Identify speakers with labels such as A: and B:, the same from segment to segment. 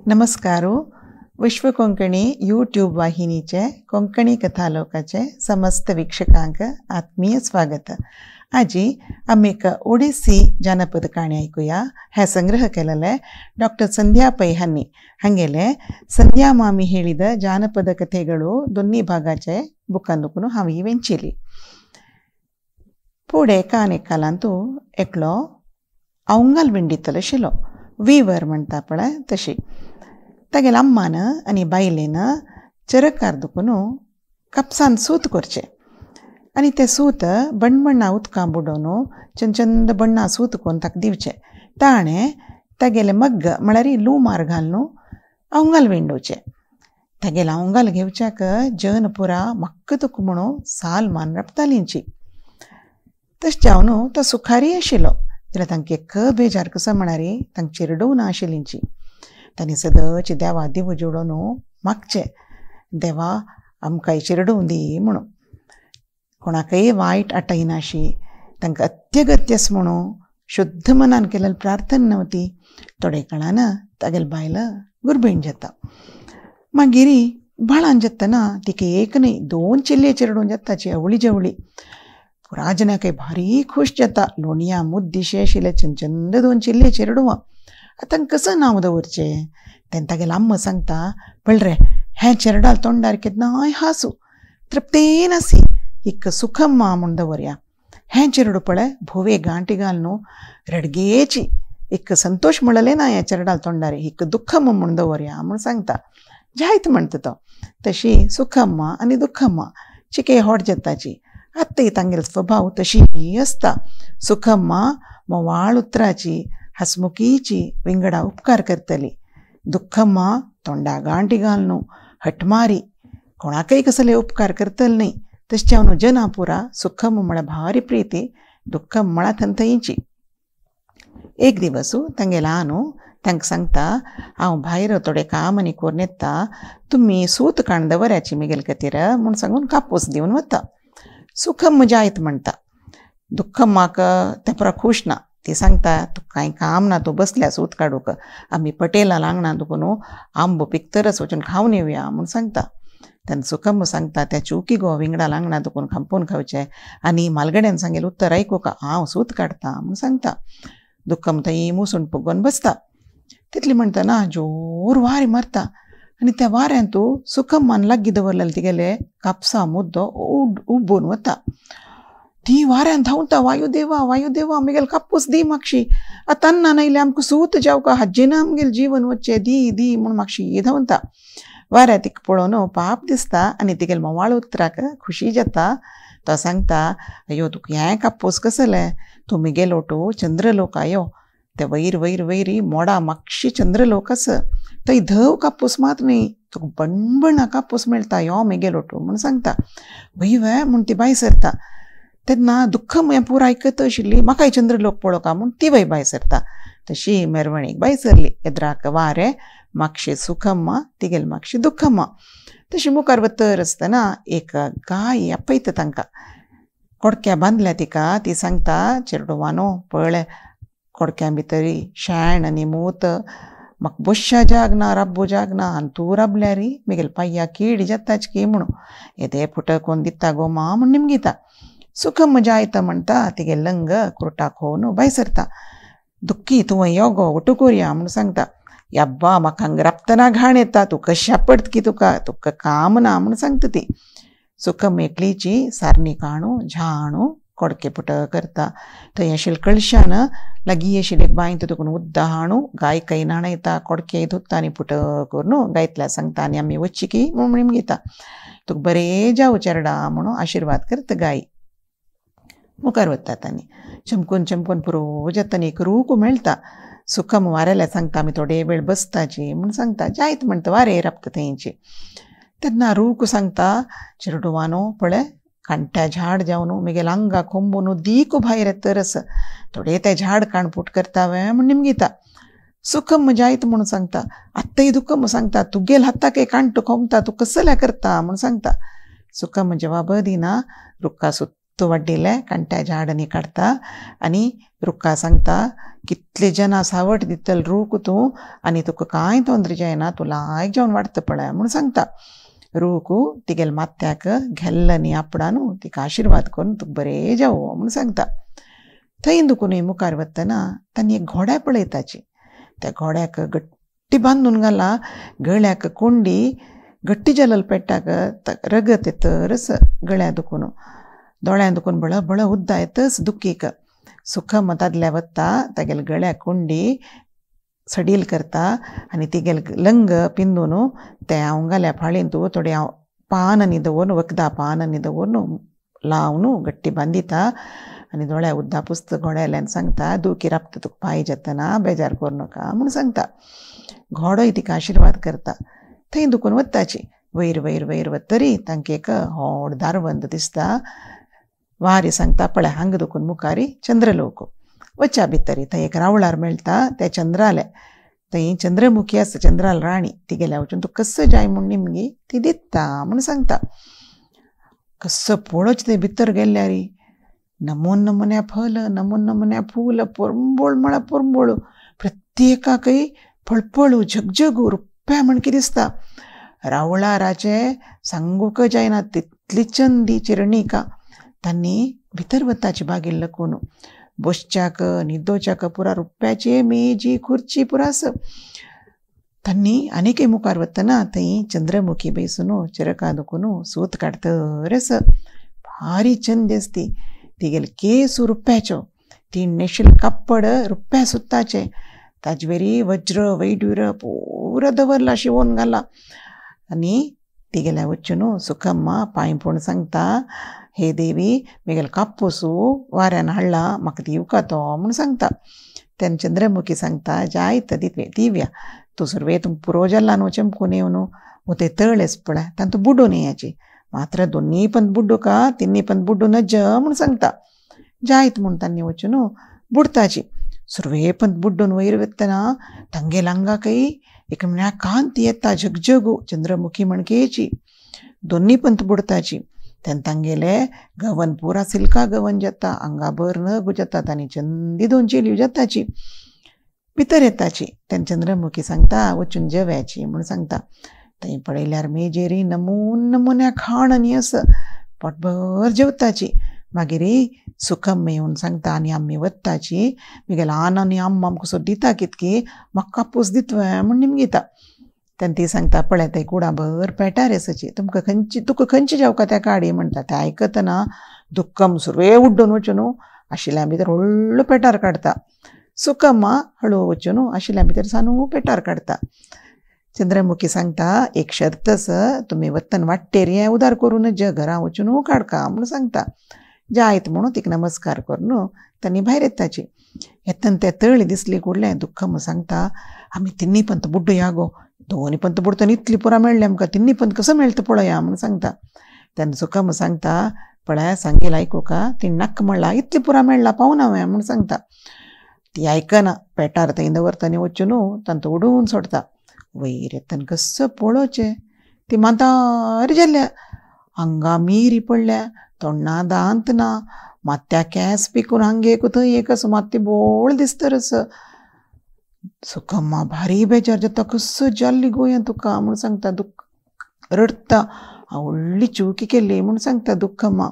A: नमस्कार. विश्व कोंकणी यूट्यूब वाहिनीचे कोंकणी कथालोकाचे समस्त वीक्षकांक आत्मीय स्वागत. आजी आम्ही एक ओडिसी जानपद काणी ऐकूया. हे संग्रह केलेले डॉक्टर संध्या पै हांनी. हांगेले संध्या मामी ಹೇಳಿದ ಜಾನಪದ ಕಥೆಗಳು दोन्ही भागाचे बुकांदुकून हांव ही वेंचिली. पुढे कालांतू एकलो अवंगल विंडितलो आशिल्लो. वीवर म्हणटा पळय तशी. तागेले अम्मान आनी बायलेन चरकार दुखून कापसान सूत करचे आनी ते सूत बण्ण उदकां बुडोवन चंद बण्णां सूत करून ताका दिवचे. ताणें तागेले मग्ग म्हळ्यार लुमार घालून अवंगल विंडोवचे. तागेले अवंगल घेवच्याक जन पुरा म्हाका तुका म्हणून साल मान रपतालींची. तशें जावन तो सुखारी आशिल्लो जाल्यार तांकां एक बेजार कसो म्हळ्यार तांकां चिरडूं ना आशिल्लींची. तांणी सदांचें देवा दिव जोडून मागचें, देवा आमकां चिरडूं दी म्हणून. कोणाकय वायट आटयनाशी, तांकां अत्यगत्यस म्हणून शुद्ध मनान केलेली प्रार्थना नव्हती. थोडे काळान तागेले बायल गुरबीण जाता. मागीर बाळान जेतना तिका एक न्हय 2 चिल्ले चिरडूं जाताची अवळी जवळी. पुरा जनाकय भारी खूश जाता. लोणया मुद्दिशे आशिल्ले चंद 2 चिल्ले चिरडूं. तांकां कसं नांव दवरचें तेन्ना तागेले अम्मा सांगता, पळय रे हें चिरडाल तोंडार केन्नाय हांसू तृप्तेन आसी हिक सुखम्मा म्हूण दवरया. हें चिरडू पळय भोवे गांठी घालून रडगेची हिक संतोष म्हणलें ना. हें चिरडाल तोंडार हिक दुख्खम्मा म्हूण दवरया म्हूण सांगता. जायत म्हणटा तो. तशी सुखम्मा आनी दुख्खम्मा चिके होट जाताची. आत्ताय तांगेलो स्वभाव तशी आसता. सुखम्मा मोवाळ उतराची, हसमुखीची, विंगडा उपकार करतली. दुख्खम्मा तोंडा गांठी घालून हटमारी, कोणाकय कसले उपकार करतली न्हय. तशें जावन जना पुरा सुखम्मा म्हळ्यार भारी प्रिती, दुख्खम्मा म्हळ्यार थंथईची. एक दिवस तांगे ल्हानू तांकां सांगता, हांव भायर थोडे काम आनी करून येता, तुमी सूत काण दवऱ्याची म्हगेले खातीर म्हूण सांगून कापूस दिवन वता. सुखम्मा जायत म्हणटा. दुख्खम्माक तें पुरा खूश ना. ती सांगता, तुका कांय काम ना, तूं बसल्या सूत काडूक. आमी पटेला लांगणा दुखून आंबो पिकतरच वचून खावन येवया म्हूण सांगता. तेन्ना सुखम्मा सांगता, त्या चुकी गो विंगडा लांगणा दुखून खांपून खावचें आनी म्हालगड्यान सांगेलें उत्तर आयकूंक हांव सूत काडटां म्हूण सांगता. दुख्खम्मा थंय मुसून पुगोवन बसता. तितली म्हणटना जोर वारें मारता आनी त्या वाऱ्यांत सुखम्मान लागीं दवरलेले तिगेले कापसा मुद्दो उबून वता. ती वाऱ्यान धांवता, वायुदेवा वायुदेवा म्हगेलो कापूस दी मागशी. आतां ना नायल्यार आमकां सूत जावका हाजेना आमगेलें जीवन वचचें, दी दी म्हूण मागशी धांवता. वाऱ्या तिका पळोवन पाप दिसता आनी तिगेले मोवाळ उतराक खुशी जाता. तो सांगता, अयो तुका हें कापूस कसलें? तूं म्हगेलो चंद्रलोक आयो. ते वयर वयर वयरी मोडा मागशी चंद्रलोक आस. थंय धव कापूस मात न्हय, तुका बणबणा कापूस मेळटा. यो म्हगेलो म्हूण सांगता. वय वय म्हूण ती भायर सरता. तेन्ना दुख्खम्मा हें पुरो आयकत आशिल्ली, म्हाकाय चंद्रलोक पळोवका म्हूण ती वय भायर सरता. तशी मेरवणीक भायर सरली. येद्राक वारें, मागशे सुखम्मा, तिगेले मागशी दुख्खम्मा. तशी मुखार वतर आसतना एक गाय आपयता तांकां. कोडक्या बांदल्या तिका. ती सांगता, चिरडुवानो पळय कोडक्या भितर शेण आनी मूत, म्हाका बश्शा जाग ना, रब्बू जाग ना, आनी तूं रबल्यार म्हगेले पांया कीड जाताच की म्हणून येदे फुटक कोन्न दिता गो मा म्हूण निमगिता. सुखम्मा जायता म्हणटा. तिगे लंग कुर्टा खोवन भायर सरता. दुख्खी तूं यो गो वटू करुया म्हूण सांगता. यब्बा म्हाका हांगा रपतना घाण येता, तूं कशें पडत की तुका काम ना म्हूण सांगता ती. सुखम्मा एकलीची सारणी काणू झाणू कोडके पुटक करता. थंय आशिल्ले कळशान लागीं आशिल्ले एक बांय तितून उद्दां हाणू गायकय न्हाणयता, कोडके धुता आनी पुटक करून गायतल्या सांगता आनी आमी वच्ची की म्हूण निमगिता. तुका बरें जावं चेरडा म्हणून आशिर्वाद करता गाय. मुखार वतात आनी चमकून चमकून पुरो जाता एक रूख मेळटा. सुखम्मा वारेल्या सांगता, आमी थोडे वेळ बसताची म्हूण सांगता. जायत म्हणटा वारें रपता थंयची. तेन्ना रूख सांगता, चिरडुवानो पळय कांट्या झाड जावन म्हगेल्या आंगा कोंबून दीक भायर येतरस थोडे ते झाड काणपूट करता वे म्हूण निमगिता. सुखम्मा जायत म्हणून सांगता. आत्ताय दुख्खम्मा सांगता, तुगेले हाताक कांटो कोंबता, तूं कसल्या करता म्हूण सांगता. सुखम्मा जवाब दिना. रुखा तो वाडडिल्ले कांट्याच्या झाडांनी काडता आनी रुखां सांगता कितले जना सावट दितले रूख तूं आनी तुका कांय तोंदरे जायना तूं लायक जावन वाडटा पळय म्हूण सांगता. रूख तिगेल माथ्याक घेल्ल न्ही आपणान तिका आशिर्वाद करून तुका बरें जावो म्हूण सांगता. थंय दुखून मुखार वतना तांणी एक घोड्या पळयताची. त्या घोड्याक गट्टी बांदून घाला, गळ्याक कोंडी गट्टी जालल पेट्टाक रगत येतरच गळ्या दुखून, दोळ्यां दुखून बळ बळ उद्दा येतच दुखीक. सुखम दादल्या वता तागेल गळ्याक कोंडी सडील करता आनी तिगेल लंग पिंदून ते अवंगाल्या फाळीन तूं थोडे पान न्ही दवरून वखदां पान न्ही दवरून लावन गट्टी बांदिता आनी दोळ्या उद्दा पुस्त घोड्याल्यान सांगता दुखी राबता तुका पांय जेतना बेजार करूं नाका म्हूण सांगता. घोडोय तिका आशिर्वाद करता. थंय दुखून वताची. वयर वयर वयर वतरी तांकां एक व्हड दारवंत दिसता. वारी सांगता पळय हांगा दुखून मुखारी चंद्रलोक वच्चा भितरी. थंय एक रावळार मेळटा ते चंद्राले. थंय चंद्रमुखी आसा चंद्राल राणी. ती गेल्या वचून तूं कसो जाय म्हूण निमगी ती दिता म्हूण सांगता. कसो पळोवच थंय भितर गेल्यार नमून नमुन्या फल नमून नमुन्या फूल परंबोळ म्हळ्यार परंबोळ प्रत्येकाकय फळफळू झगझगू रुप्या म्हणकी दिसता. रावळाराचे सांगूक जायना तितली चंदी चिरणिका. तांणी भितर वताची बागेल लकून. बसच्याक न्हिदोच्याक पुरा रुप्याची मेजी खुर्ची पुरा आस. तांणी आनीकय मुखार वतना थंय चंद्रमुखी बैसून चिरका दुखून सूत काडतरस भारी चंदी आसती. तिगेल केस रुप्याच्यो, ती नेशिल कापड रुप्या सुताचे, ताजे वेरी वज्र वैडूर पुरो दवरला शिवोन घाला. आनी तिगेल्या वचून सुखम्मा पांय पडून सांगता हे देवी म्हगेल कापूस वाऱ्यान हाडला म्हाका दिवका तो म्हूण सांगता. तेन्ना चंद्रमुखी सांगता जायत दिव्या तूं सुरवे तूं पुरो जाल्ला न्हू चमकून येवन वो ते तळेस पळय तांत तूं बुडून येयाची. मात्र दोनी पंत बुड्डू का तिन्नी पंत बुड्डू नज म्हूण सांगता. जायत म्हूण तांणी वचून बुडताची. सुरवे पंत बुड्डून वयर वतना तांगेल आंगाकय एक म्हळ्यार कांती येता झगझगू चंद्रमुखी म्हणकेची. दोनी पंत बुडताची. तेन्ना तांगेले गवन पुरा सिल्का गवन जाता, आंगाभर नग जाता आनी चंदी दोन चेलयो जाताची. भितर येताची. तेन्ना चंद्रमुखी सांगता वचून जेवयाची म्हूण सांगता. थंय पळयल्यार मेजेरी नमून नमुन्या खाण न्ही आस. पोटभर जेवताची. मागीर सुखम येवन सांगता आनी आमी वताची. म्हगेलो आन आनी आम्मा कसो दिता कितकी म्हाका कापूस दितवय म्हूण निमगिता. तेन्ना ती सांगता पळय थंय कुडाभर पेटार आसाची तुका खंयची जेवका त्या काडी म्हणटा. तें आयकतना दुख्खम सुरवे उड्डून वचून आशिल्ल्या भितर व्हडलो पेटार काडटा. सुखम्मा हळू वचून आशिल्ल्या भितर सानू पेटार काडटा. चंद्रमुखी सांगता एक शर्त आस तुमी वतन वाटेर हें उदार करून घरा वचून काडका म्हूण सांगता. जायत म्हणून तिका नमस्कार करून तांणी भायर येताची. येतना ते तळी दिसली कुडलें दुख्खम सांगता आमी तिन्नी पंत बुड्डुया गो. दोनी पंत बुडतना इतली पुरा मेळ्ळें आमकां तिन्नी पंत कसो मेळटा पळया म्हूण सांगता. तेन्ना सुखम सांगता पळय सांगेल आयकुका ती नाक म्हणला इतली पुरा मेळ्ळा पावना हांवें म्हूण सांगता. ती आयकना पेटार थंय दवरतना वचून तांतो उडोवन सोडता. वयर येतना कसो पळोवचें ती मातार जाल्ल्या. हांगा मिरी पडल्या, तोंडा दांत ना, मात्या केंस पिकून हांगेक थंय एक असो माती बोळ दिसतरस. सुखम्मा भारी बेजार जाता. कसो जाल्ली गोंया तुका म्हूण सांगता. रडता हांव व्हडली चुकी केल्ली म्हूण सांगता दुख्खम्मा.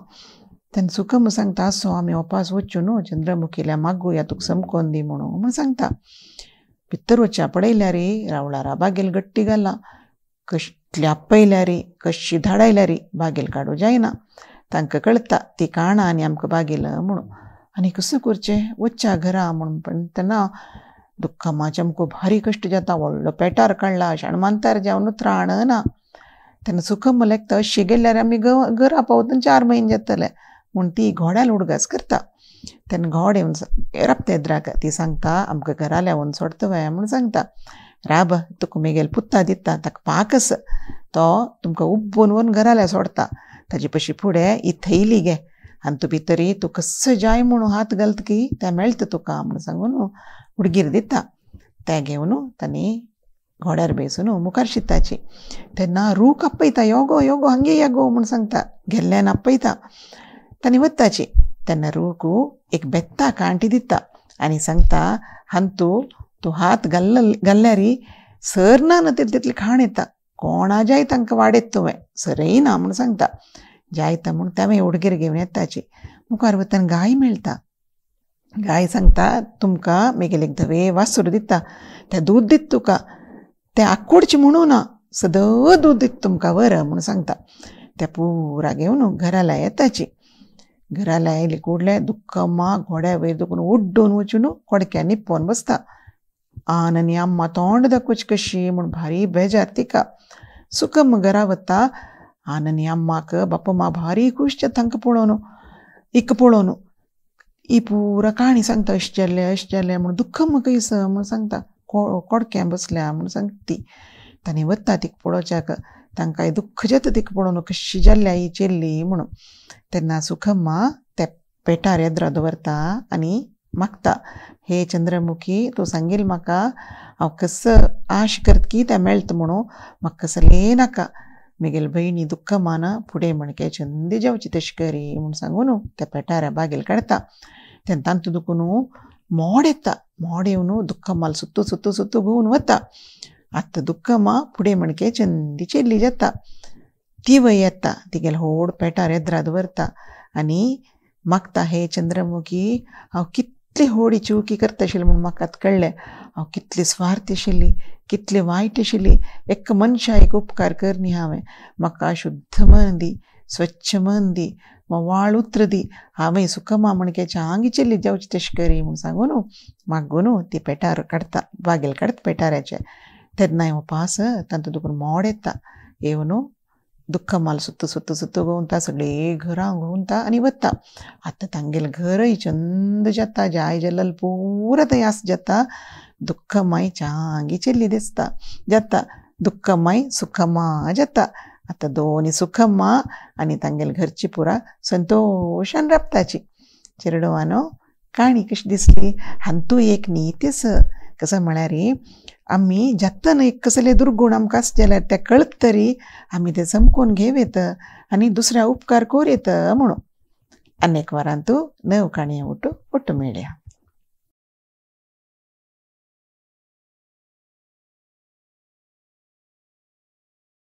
A: तेन्ना सुखम्मा सांगता असो आमी वपास वचून चंद्रमुखील्या मागुया तुका समकोन दी म्हणून सांगता. भितर वच्चा पळयल्यार रावळारा बागेल गट्टी घाला. कसली आपयल्यार कशी धाडायल्यार बागेल काडूं जायना. तांकां कळटा ती काणा आनी आमकां बागेल म्हणून. आनी कसो करचें वच्चा घरा म्हणून म्हणटना दुख्खम्मा चमको भारी कश्ट जाता. व्हडलो पेटार काडला शाणमांतार जावन त्राण ना. तेन्ना सुखम्मा लेखता अशी गेल्यार आमी घरा पावतना 4 म्हयने जातले म्हूण ती घोड्याल उडगास करता. तेन्ना घोड येवन राबता येद्राक. ती सांगता आमकां घरा लेवन सोडतवय म्हूण सांगता. राब तुका म्हगेल पुत्ता दिता ताका पाक आसा तो तुमकां उब्बून व्हरून घराल्या सोडता. ताजे पशी फुडें ही थैली घे आनी तूं भितर तूं कसो जाय म्हणून हात घालता की तें मेळटा तुका म्हूण सांगून उडगीर दिता. तें घेवन तांणी घोड्यार बेसून मुखार शिताची. तेन्ना रूख आपयता यो गो हांगे या गो म्हूण सांगता. गेल्ल्यान आपयता. तांणी वताची तेन्ना रूखू एक बेत्ता कांटी दिता आनी सांगता हंतू तूं हात घाल्ल्यारी सर ना तितली खाण येता कोणा जाय तांकां वाडयत तुवें सरय ना म्हूण सांगता. जायता म्हूण तांवें उडगेर घेवन येताची. मुखार वतना गाय मेळटा. गाय सांगता तुमकां मेगेल एक धवे वासरूं दिता तें दूद दिता तुका तें आंकोडचें म्हणून ना सदळ दूद दिता तुमकां वर म्हूण सांगता. तें पुरा घेवन घरा लाय येताची. घरा लायली कुडले दुख्खम्मा घोड्या वयर दुखून उड्डून वचून कोडक्यान निप्पोन बसता. आनी अम्मा तोंड दाखोवची कशी म्हूण भारी बेजार तिका. सुखम्मा घरा वता. आनी अम्माक बापम्मा भारी खूश जाता तांकां पळोवन इक पळोवन. ही पुरा काणी सांगता अशें जालें म्हूण दुख्खम्मा कयस म्हूण सांगता. कोडक्यां बसल्या म्हूण सांगता ती. तांणी वता तिका पळोवच्याक. तांकां दुख्ख जाता तिका पळोवन कशी जाल्ल्या ही चेल्ली म्हणून. तेन्ना सुखम्मा ते पेटार येद्रा दवरता आनी मागता हे चंद्रमुखी तूं सांगिल्लें म्हाका हांव कसं आश करता की तें मेळटा म्हणून म्हाका कसलें नाका. म्हगेल भयणी दुख्खम्मान फुडें म्हणके चंदी जावची तशें करी म्हूण सांगून त्या पेटाऱ्या बागेल काडटा. तेन्ना तांतू दुखून मोड येता. मोड येवन दुख्खम्माल सुत्तू घुंवन वता. आतां दुख्खम्मा फुडें म्हणके चंदी चेल्ली जाता. ती वय येता तिगेल व्हड पेटार येद्रा दवरता आनी मागता हे चंद्रमुखी हांव कितली व्हड चुकी करता आशिल्ली म्हूण म्हाका आतां कळ्ळें. हांव कितली स्वार्थी आशिल्ली कितली वायट आशिल्ली. एक मनशा एक उपकार कर न्ही हांवें. म्हाका शुद्ध मन दी स्वच्छ मन दी वाळ उतर दी. हांवें सुखम्मा म्हणकेच्या आंगी चेल्ली जावची तशें करी म्हूण सांगून मागून ती पेटार काडटा बागेल काडटा पेटाऱ्याचे. तेन्ना उपास तांतू दुखून मोड येता. येवन दुख्खम्माल सुत्तू घुंवता सगळीं घरां घुंवता आनी वता. आतां तांगेलें घरय चंद जाता. जाय जाल्यार पुरा थंय आस जाता. दुख्खम्माय चांगी चेल्ली दिसता जाता. दुख्खम्माय सुखम्मा जाता. आतां दोनी सुखम्मा आनी तांगेल घरची पुरा संतोशान राबताची. चेडवानो काणी कशी दिसली. हांतू एक नीत आसा. कसं म्हळ्यार आमी जाता न्हय कसले दुर्गूण आमकां आसा जाल्यार ते कळत तरी आमी ते समकून घेवयत आनी दुसऱ्या उपकार कोरयत म्हणून. आनी एक वरान तूं नव काणये उठ मेळया.